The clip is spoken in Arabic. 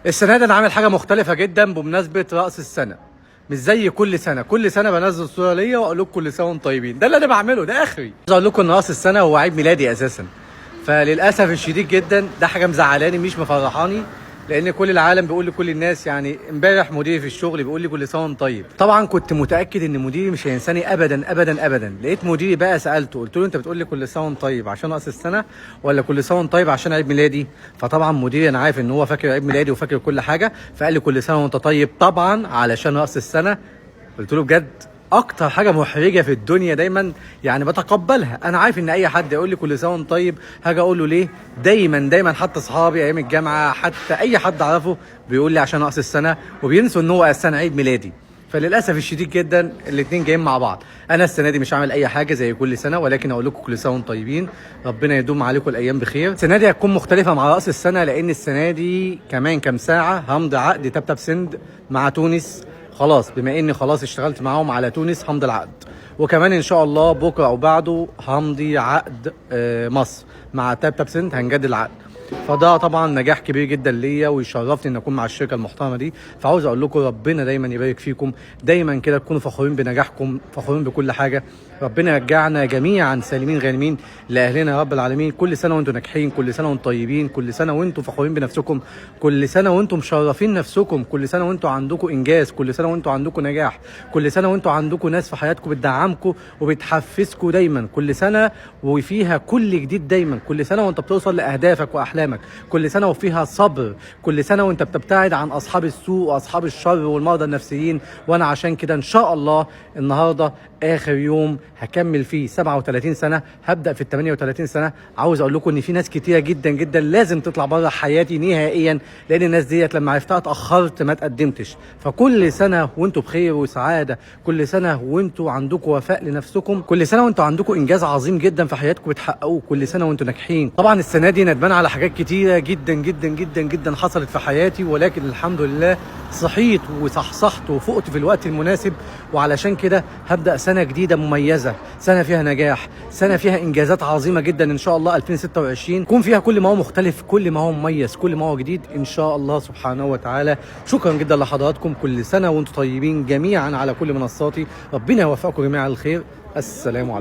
السنه دي انا عامل حاجه مختلفه جدا بمناسبه راس السنه. مش زي كل سنه بنزل صوره ليا واقول لكم كل سنه وانتم طيبين. ده اللي انا بعمله، ده اخري. عايز اقول لكم ان راس السنه هو عيد ميلادي اساسا، فللاسف الشديد جدا ده حاجه مزعلاني مش مفرحاني، لان كل العالم بيقول لكل الناس. يعني امبارح مديري في الشغل بيقول لي كل سنه وانت طيب. طبعا كنت متاكد ان مديري مش هينساني ابدا ابدا ابدا. لقيت مديري بقى سالته، قلت له انت بتقول لي كل سنه وانت طيب عشان راس السنه ولا كل سنه وانت طيب عشان عيد ميلادي؟ فطبعا مديري انا عارف ان هو فاكر عيد ميلادي وفاكر كل حاجه، فقال لي كل سنه وانت طيب طبعا علشان راس السنه. قلت له بجد؟ اكتر حاجه محرجه في الدنيا دايما يعني بتقبلها. انا عارف ان اي حد يقول لي كل سنه وانت طيب هاجي اقول له ليه. دايما حتى اصحابي ايام الجامعه، حتى اي حد اعرفه بيقول لي عشان راس السنه، وبينسوا ان هو السنه عيد ميلادي. فللاسف الشديد جدا الاثنين جايين مع بعض. انا السنه دي مش عامل اي حاجه زي كل سنه، ولكن اقول لكم كل سنه وانتم طيبين، ربنا يدوم عليكم الايام بخير. السنه دي هتكون مختلفه مع راس السنه، لان السنه دي كمان كام ساعه همضي عقد تبتب سند مع تونس. خلاص، بما اني خلاص اشتغلت معاهم على تونس همضي العقد، وكمان ان شاء الله بكره او بعده همضي عقد مصر مع تبتب سند، هنجدد العقد. فده طبعا نجاح كبير جدا ليا، ويشرفني ان اكون مع الشركه المحترمه دي. فعاوز اقول لكم ربنا دايما يبارك فيكم، دايما كده تكونوا فخورين بنجاحكم، فخورين بكل حاجه. ربنا يرجعنا جميعا سالمين غانمين لاهلنا يا رب العالمين. كل سنه وانتم ناجحين، كل سنه وانتم طيبين، كل سنه وانتم فخورين بنفسكم، كل سنه وانتم مشرفين نفسكم، كل سنه وانتم عندكم انجاز، كل سنه وانتم عندكم نجاح، كل سنه وانتم عندكم ناس في حياتكم بتدعمكم وبتحفزكم دايما، كل سنه وفيها كل جديد دايما، كل سنه وانت بتوصل لاهدافك واحلامك، كل سنه وفيها صبر، كل سنه وانت بتبتعد عن اصحاب السوء واصحاب الشر والمرضى النفسيين. وانا عشان كده ان شاء الله النهارده اخر يوم هكمل فيه 37 سنه، هبدا في ال 38 سنه. عاوز اقول لكم ان في ناس كتيره جدا جدا لازم تطلع بره حياتي نهائيا، لان الناس ديت لما عرفتها اتاخرت ما تقدمتش. فكل سنه وانتم بخير وسعاده، كل سنه وانتم عندكم وفاء لنفسكم، كل سنه وانتم عندكم انجاز عظيم جدا في حياتكم بتحققوه، كل سنه وانتم ناجحين. طبعا السنه دي ندمان على حاجات كتيره جدا جدا جدا جدا حصلت في حياتي، ولكن الحمد لله صحيت وصحصحت وفقت في الوقت المناسب. وعلشان كده هبدا سنه جديده مميزه، سنه فيها نجاح، سنه فيها انجازات عظيمه جدا ان شاء الله. 2026 يكون فيها كل ما هو مختلف، كل ما هو مميز، كل ما هو جديد ان شاء الله سبحانه وتعالى. شكرا جدا لحضراتكم، كل سنه وانتم طيبين جميعا على كل منصاتي. ربنا يوفقكم جميعا على الخير. السلام عليكم.